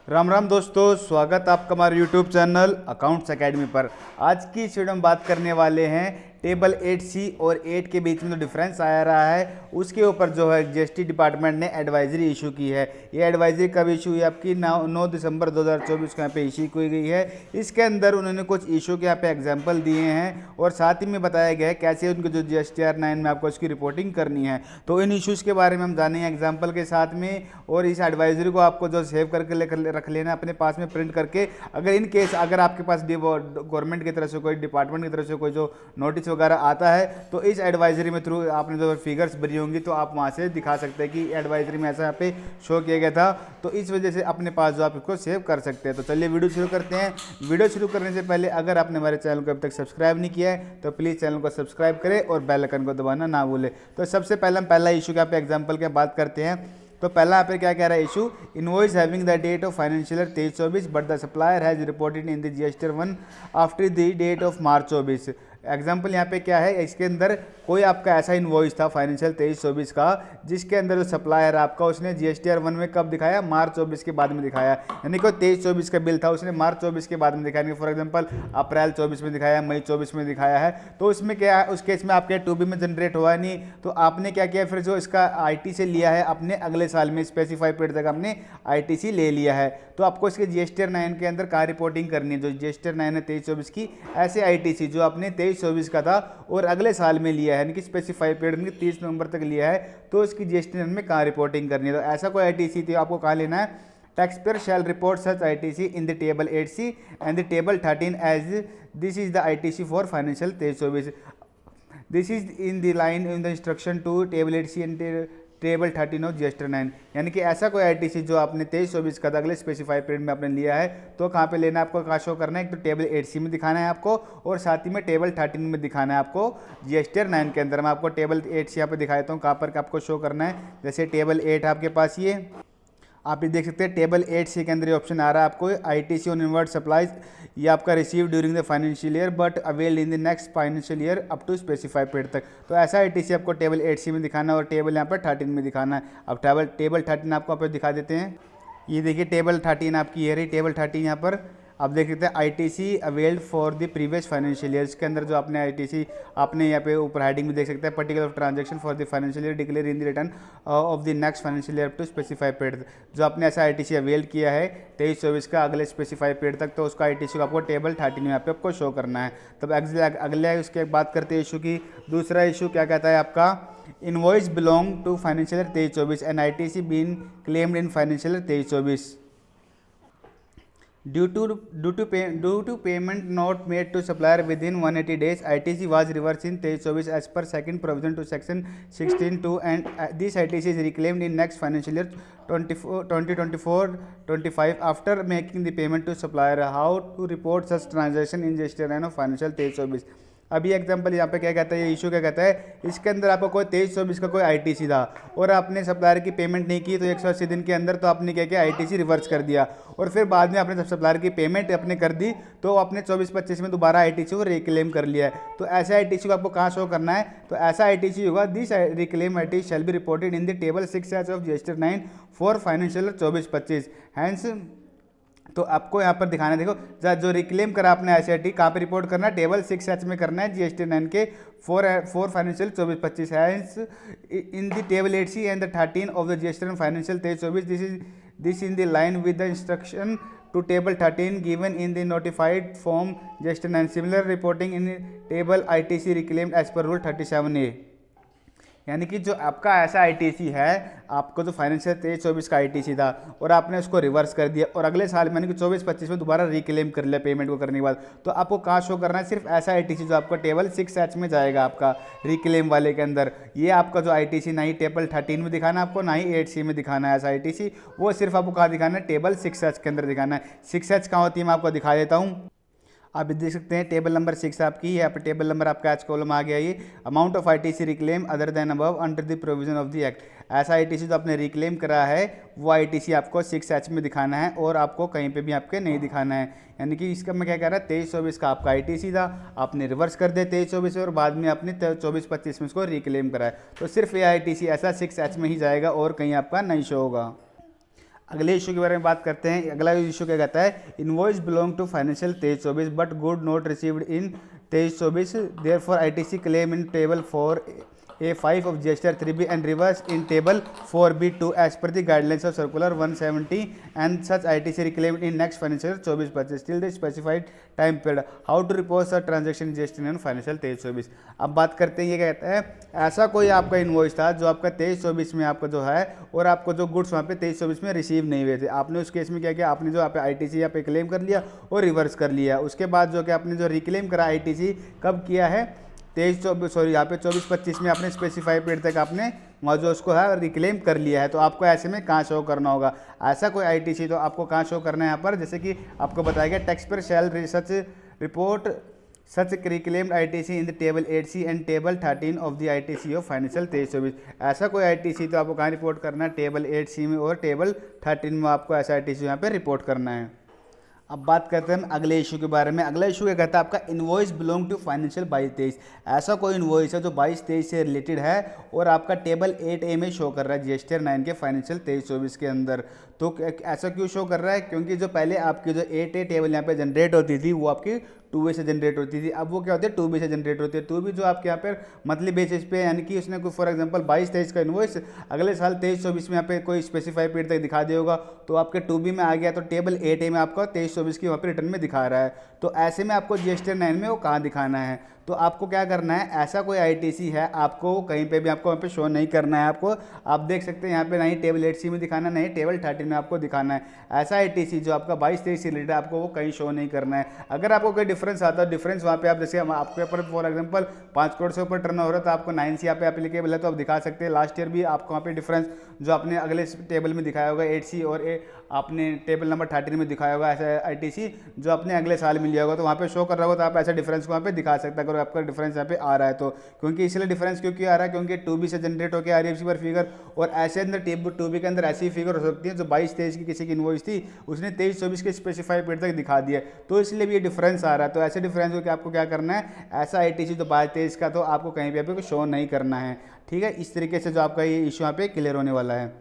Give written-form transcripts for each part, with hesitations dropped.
राम राम दोस्तों, स्वागत आपका हमारे यूट्यूब चैनल अकाउंट्स एकेडमी पर। आज की इस वीडियो में बात करने वाले हैं टेबल 8C और 8 के बीच में जो डिफरेंस आया रहा है उसके ऊपर जो है जीएसटी डिपार्टमेंट ने एडवाइजरी इशू की है। ये एडवाइजरी कब इशू हुई? आपकी 9 दिसंबर 2024 को यहाँ पे इशू की गई है। इसके अंदर उन्होंने कुछ इशू के यहाँ पे एग्जाम्पल दिए हैं और साथ ही में बताया गया है कैसे उनके जो GSTR 9 में आपको इसकी रिपोर्टिंग करनी है। तो इन इशूज़ के बारे में हम जानेंगे एग्जाम्पल के साथ में, और इस एडवाइजरी को आपको जो सेव करके रख लेना अपने पास में प्रिंट करके। अगर इन केस अगर आपके पास गवर्नमेंट की तरफ से कोई डिपार्टमेंट की तरफ से कोई जो नोटिस वगैरह आता है तो इस एडवाइजरी में थ्रू आपने जो फिगर्स भरी होंगी तो आप वहाँ से दिखा सकते हैं कि एडवाइजरी में ऐसा यहाँ पे शो किया गया था, तो इस वजह से अपने पास जो आप इसको सेव कर सकते हैं। तो चलिए वीडियो शुरू करते हैं। वीडियो शुरू करने से पहले अगर आपने हमारे चैनल को अभी तक सब्सक्राइब नहीं किया है तो प्लीज़ चैनल को सब्सक्राइब करें और बेल आइकन को दबाना ना भूलें। तो सबसे पहले हम पहला इशू का पे एग्जाम्पल की बात करते हैं। तो पहला यहाँ पे क्या कह रहा है issue, invoice having the date of financial year 23-24 but the supplier has reported in the GSTR 1 after the date of March 24। Example यहाँ पे क्या है, इसके अंदर कोई आपका ऐसा इनवॉइस था फाइनेंशियल 23-24 का जिसके अंदर जो सप्लायर आपका उसने GSTR 1 में कब दिखाया? मार्च 24 के बाद में दिखाया। यानी कोई 23-24 का बिल था उसने मार्च 24 के बाद में दिखाया। फॉर एग्जांपल अप्रैल 24 में दिखाया, मई 24 में दिखाया है। तो उसमें क्या है, उस केस में आपके 2B में जनरेट हुआ नहीं, तो आपने क्या किया, फिर जो इसका IT से लिया है अपने अगले साल में स्पेसिफाइड पीरियड तक आपने ITC ले लिया है। तो आपको इसके GSTR 9 के अंदर कहाँ रिपोर्टिंग करनी है? जो GSTR 9 है 23-24 की, ऐसे ITC जो आपने 23-24 का था और अगले साल में लिया है, यानी कि स्पेसिफाइड पीरियड में 30 नवंबर तक लिया है, तो इसकी GSTR 9 में कहाँ रिपोर्टिंग करनी है? तो ऐसा कोई ITC थी आपको कहाँ लेना है? Taxpayer shall report such ITC in the table 8C and the table 13 as this is the ITC for financial 23-24. This is in the line in the instruction to table 8C and table 13 of GSTR 9। यानी कि ऐसा कोई ITC जो आपने 23-24 का अगले specified period में आपने लिया है तो कहाँ पे लेना है आपको, कहाँ शो करना है? एक तो टेबल 8C में दिखाना है आपको और साथ ही में टेबल 13 में दिखाना है आपको GSTR 9 के अंदर। मैं आपको टेबल 8C यहाँ पे दिखा देता हूँ कहाँ पर आपको शो करना है। जैसे टेबल 8 आपके पास ये आप ये देख सकते हैं टेबल 8C के अंदर ये ऑप्शन आ रहा है आपको ITC ऑन इनवर्ड सप्लाईज, ये आपका receive during the financial year but availed in the next financial year up to specified period तक। तो ऐसा ITC आपको टेबल 8C में दिखाना है और टेबल यहाँ पर 13 में दिखाना है। अब टेबल 13 आपको यहाँ पर दिखा देते हैं। ये देखिए टेबल 13 आपकी ये रही टेबल 13। यहाँ पर आप देख सकते हैं ITC availed for the previous financial year. इसके अंदर जो आपने ITC आपने यहाँ पे ऊपर हेडिंग में देख सकते हैं, particular transaction for the financial year declare in the return of the next financial year to specified period. जो आपने ऐसा ITC अवेल किया है 23-24 का अगले स्पेसिफाइड पीरियड तक, तो उसका ITC को आपको टेबल 13 में यहाँ पे आपको शो करना है। तब अगले उसके बात करते हैं इशू की। दूसरा इशू क्या कहता है आपका, invoice belong to financial year 23-24 and ITC been claimed in financial year 23-24 due to payment not made to supplier within 180 days. ITC was reversed in 23-24 as per second provision to section 16(2) and this ITC is reclaimed in next financial year 2024-25 after making the payment to supplier. How to report such transaction in GSTR 9 of financial 23-24? अभी example यहाँ पे क्या कहता है, ये issue क्या कहता है, इसके अंदर आपको कोई 23-24 का कोई ITC था और आपने सप्लायर की पेमेंट नहीं की तो 180 दिन के अंदर तो आपने क्या किया, ITC रिवर्स कर दिया और फिर बाद में आपने जब सप्लायर की पेमेंट अपने कर दी तो आपने 24-25 में दोबारा ITC को रिक्लेम कर लिया है। तो ऐसे ITC को आपको कहाँ शो करना है? तो ऐसा ITC होगा, this reclaim ITC shall be reported in the table 6 of GSTR 9 for financial 24-25। Hence तो आपको यहाँ पर दिखाना है, देखो जो रिक्लेम करा आपने ICIT कहाँ पे रिपोर्ट करना है? टेबल 6H में करना है GSTR 9 के for financial 24-25 hence in the table 8C and the 13 of the GSTR financial 23-24 this in the line with the instruction to table 13 given in the notified form GSTR 9 similar reporting in table ITC reclaimed as per rule 37A। यानी कि जो आपका ऐसा ITC है, आपको जो financial 23-24 का ITC था और आपने उसको रिवर्स कर दिया और अगले साल में यानी कि 24-25 में दोबारा रिक्लेम कर लिया पेमेंट को करने के बाद, तो आपको कहाँ शो करना है? सिर्फ ऐसा ITC जो आपका टेबल 6H में जाएगा आपका रिक्लेम वाले के अंदर। ये आपका जो ITC ना ही टेबल 13 में दिखाना है आपको, ना ही 8C में दिखाना है ऐसा ITC, वो सिर्फ आपको कहाँ दिखाना है? टेबल 6H के अंदर दिखाना है। 6H कहाँ होती है मैं आपको दिखा देता हूँ। आप देख सकते हैं टेबल नंबर 6 आपकी, यहाँ पे टेबल नंबर आपका एच कॉलम आ गया। ये amount of ITC reclaim other than above under the provision of the act. ऐसा ITC जो आपने रिक्लेम करा है वो ITC आपको 6H में दिखाना है और आपको कहीं पे भी आपके नहीं दिखाना है। यानी कि इसका मैं क्या कह रहा है, 23-24 का आपका ITC था, आपने रिवर्स कर दिया 23-24 और बाद में आपने 24-25 में इसको रिक्लेम करा है, तो सिर्फ ये ITC ऐसा 6H में ही जाएगा और कहीं आपका नहीं शो होगा। अगले इशू के बारे में बात करते हैं। अगला इशू क्या कहता है, invoice belong to financial 23-24 but good not received in 23-24 therefore ITC claim in table 4A5 of GSTR 3B and reverse in table 4B2 as per the guidelines of circular 170 and such ITC reclaimed in next financial year 24-25 till the specified time period. How to report such transaction GST and financial 23-24। अब बात करते हैं, ये कहता है ऐसा कोई आपका इनवॉइस था जो आपका 23-24 में आपका जो है और आपको जो गुड्स वहाँ पे 23-24 में रिसीव नहीं हुए थे, आपने उस केस में क्या किया, आपने जो यहाँ पे आईटीसी यहाँ पे क्लेम कर लिया और रिवर्स कर लिया। उसके बाद जो कि आपने जो रिक्लेम करा आईटीसी कब किया है, 23-24 सॉरी यहाँ पे 24-25 में आपने स्पेसिफाई पीरियड तक आपने वहाँ जो उसको है रिक्लेम कर लिया है। तो आपको ऐसे में कहाँ शो करना होगा, ऐसा कोई आईटीसी तो आपको कहाँ शो करना है यहाँ पर, जैसे कि आपको बताया गया टैक्स पर shall such report such reclaimed ITC in the table 8C and table 13 of the ITC of financial 23-24। ऐसा कोई आईटीसी तो आपको कहाँ रिपोर्ट करना है, टेबल 8C में और टेबल 13 में आपको ऐसा आईटीसी यहाँ पे रिपोर्ट करना है। अब बात करते हैं अगले इशू के बारे में। अगला इशू क्या कहता है, आपका इनवॉइस बिलोंग टू फाइनेंशियल 22-23। ऐसा कोई इनवॉइस है जो 22-23 से रिलेटेड है और आपका टेबल 8A में शो कर रहा है GSTR 9 के फाइनेंशियल 23-24 के अंदर। तो ऐसा क्यों शो कर रहा है, क्योंकि जो पहले आपकी जो 8A टेबल यहाँ पे जनरेट होती थी वो आपकी 2B से जनरेट होती थी, अब वो क्या होती है 2B से जनरेट होती है। 2B जो आपके यहाँ पर मंथली बेसिस पे, यानी कि उसने कोई फॉर एग्जांपल 22-23 का इनवॉइस अगले साल 23-24 में यहाँ पे कोई स्पेसिफाई पीरियड तक दिखा दिया होगा, तो आपके 2B में आ गया तो टेबल 8A में आपका 23-24 की वहाँ पे रिटर्न में दिखा रहा है। तो ऐसे में आपको GSTR 9 में वो कहाँ दिखाना है, तो आपको क्या करना है, ऐसा कोई आईटीसी है आपको कहीं पे भी आपको वहाँ पे शो नहीं करना है। आपको आप देख सकते हैं यहाँ पे नहीं टेबल 8C में दिखाना, नहीं टेबल 13 में आपको दिखाना है। ऐसा आईटीसी जो आपका 22-23 से रिलेटेड आपको वो कहीं शो नहीं करना है। अगर आपको कोई डिफरेंस आता है, डिफरेंस वहाँ पे आप जैसे आपके ऊपर फॉर एग्जाम्पल 5 करोड़ से ऊपर टर्न हो रहा है तो आपको 9C यहाँ पे एप्लीकेबल है तो आप दिखा सकते हैं। लास्ट ईयर भी आपको वहाँ पे डिफरेंस जो आपने अगले टेबल में दिखाया होगा 8C और आपने टेबल नंबर 13 में दिखाया होगा ऐसा आईटीसी जो आपने अगले साल मिल लिया होगा तो वहाँ पे शो कर रहा होगा, तो आप ऐसा डिफरेंस को वहाँ पे दिखा सकते हैं अगर आपका डिफरेंस यहाँ पे आ रहा है तो। क्योंकि इसलिए डिफरेंस क्योंकि आ रहा है क्योंकि 2B से जनरेट होकर आ रही है इसी पर फिगर, और ऐसे अंदर 2B के अंदर ऐसी फिगर हो सकती है जो 22-23 की किसी की इनवॉइस थी उसने 23-24 के स्पेसिफाई पीरियड तक दिखा दिया, तो इसलिए भी ये डिफरेंस आ रहा है। तो ऐसे डिफरेंस को आपको क्या करना है, ऐसा आईटीसी जो 22-23 का तो आपको कहीं पे शो नहीं करना है। ठीक है, इस तरीके से जो आपका ये इशू यहाँ पे क्लियर होने वाला है।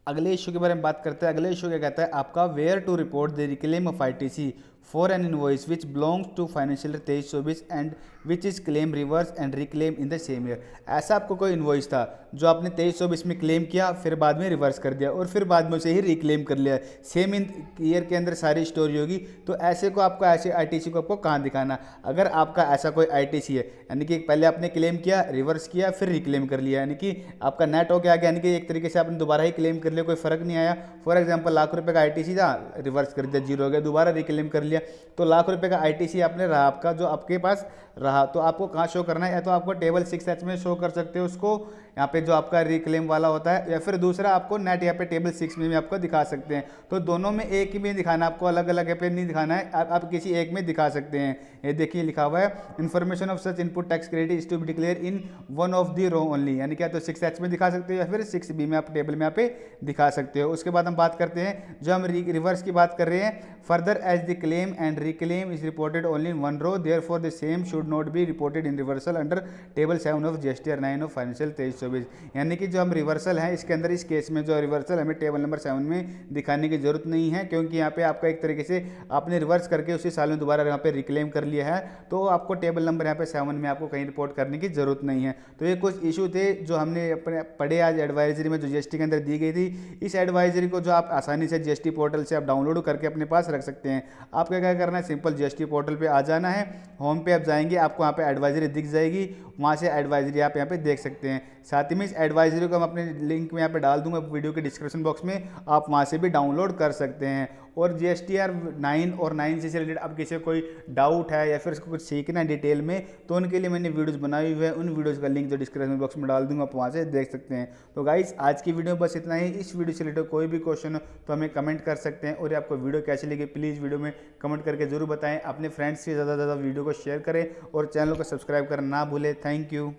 अगले इशू के बारे में बात करते हैं। अगले इशू क्या कहता है, आपका where to report the reclaim of ITC for an invoice which belongs to financial 23-24 and which is claim reverse and reclaim in the same year. ऐसा आपको कोई इनवॉइस था जो आपने 23-24 में क्लेम किया, फिर बाद में रिवर्स कर दिया और फिर बाद में उसे ही रिक्लेम कर लिया, सेम ईयर के अंदर सारी स्टोरी होगी, तो ऐसे को आपको ऐसे आईटीसी को आपको कहाँ दिखाना। अगर आपका ऐसा कोई आईटीसी है यानी कि पहले आपने क्लेम किया, रिवर्स किया, फिर रिक्लेम कर लिया, यानी कि आपका नेट हो गया, यानी कि एक तरीके से आपने दोबारा ही क्लेम कर लिया, कोई फर्क नहीं आया। फॉर एग्जाम्पल ₹1,00,000 का आईटीसी था, रिवर्स कर दिया, 0 हो गया, दोबारा रिक्लेम कर लिया, तो ₹1,00,000 का आईटीसी आपने रहा आपका जो आपके पास रहा, तो आपको कहाँ शो करना है, या तो आपको टेबल 6H में शो कर सकते हो उसको, यहाँ पे जो आपका रिक्लेम वाला होता है, या फिर दूसरा आपको नेट यहाँ पे टेबल 6 में भी आपको दिखा सकते हैं। तो दोनों में एक ही में दिखाना, आपको अलग अलग पे नहीं दिखाना है, आप किसी एक में दिखा सकते हैं। ये देखिए लिखा हुआ है, information of such input tax credit is to be declare in one of the row only, यानी क्या तो 6H में दिखा सकते हो या फिर 6B में आप टेबल में यहाँ पे दिखा सकते हो। उसके बाद हम बात करते हैं, जो हम रिवर्स की बात कर रहे हैं, further as the claim and reclaim is reported only in one row therefore the same should not be reported in reversal under table 7 of GSTR 9 of financial 23-24। यानी कि जो हम रिवर्सल है इसके अंदर, इस केस में जो रिवर्सल हमें टेबल नंबर 7 में दिखाने की जरूरत नहीं है, क्योंकि यहाँ पे आपका एक तरीके से आपने रिवर्स करके उसी साल में दोबारा यहाँ पे रिक्लेम कर लिया है, तो आपको टेबल नंबर यहाँ पे 7 में आपको कहीं रिपोर्ट करने की जरूरत नहीं है। तो ये कुछ इशू थे जो हमने अपने पढ़े आज एडवाइजरी में, जो GST के अंदर दी गई थी। इस एडवाइजरी को जो आप आसानी से GST पोर्टल से आप डाउनलोड करके अपने पास रख सकते हैं। आपको क्या करना है, सिंपल GST पोर्टल पे आ जाना है, होम पे आप जाएंगे, आपको यहाँ पे एडवाइजरी दिख जाएगी, वहाँ से एडवाइजरी आप यहाँ पे देख सकते हैं। साथ ही में इस एडवाइजरी को हम अपने लिंक में यहाँ पे डाल दूंगा वीडियो के डिस्क्रिप्शन बॉक्स में, आप वहाँ से भी डाउनलोड कर सकते हैं। और GSTR 9 और 9C से रिलेटेड अब किसी कोई डाउट है या फिर इसको कुछ सीखना है डिटेल में, तो उनके लिए मैंने वीडियोस बनाई हुई है, उन वीडियोस का लिंक जो डिस्क्रिप्शन बॉक्स में डाल दूंगा, आप वहाँ से देख सकते हैं। तो गाइस आज की वीडियो बस इतना ही। इस वीडियो से रिलेटेड कोई भी क्वेश्चन हो तो हमें कमेंट कर सकते हैं, और आपको वीडियो कैसी लगी प्लीज़ वीडियो में कमेंट करके जरूर बताएं। अपने फ्रेंड्स से ज़्यादा से ज़्यादा वीडियो को शेयर करें और चैनल को सब्सक्राइब करना ना भूलें। Thank you.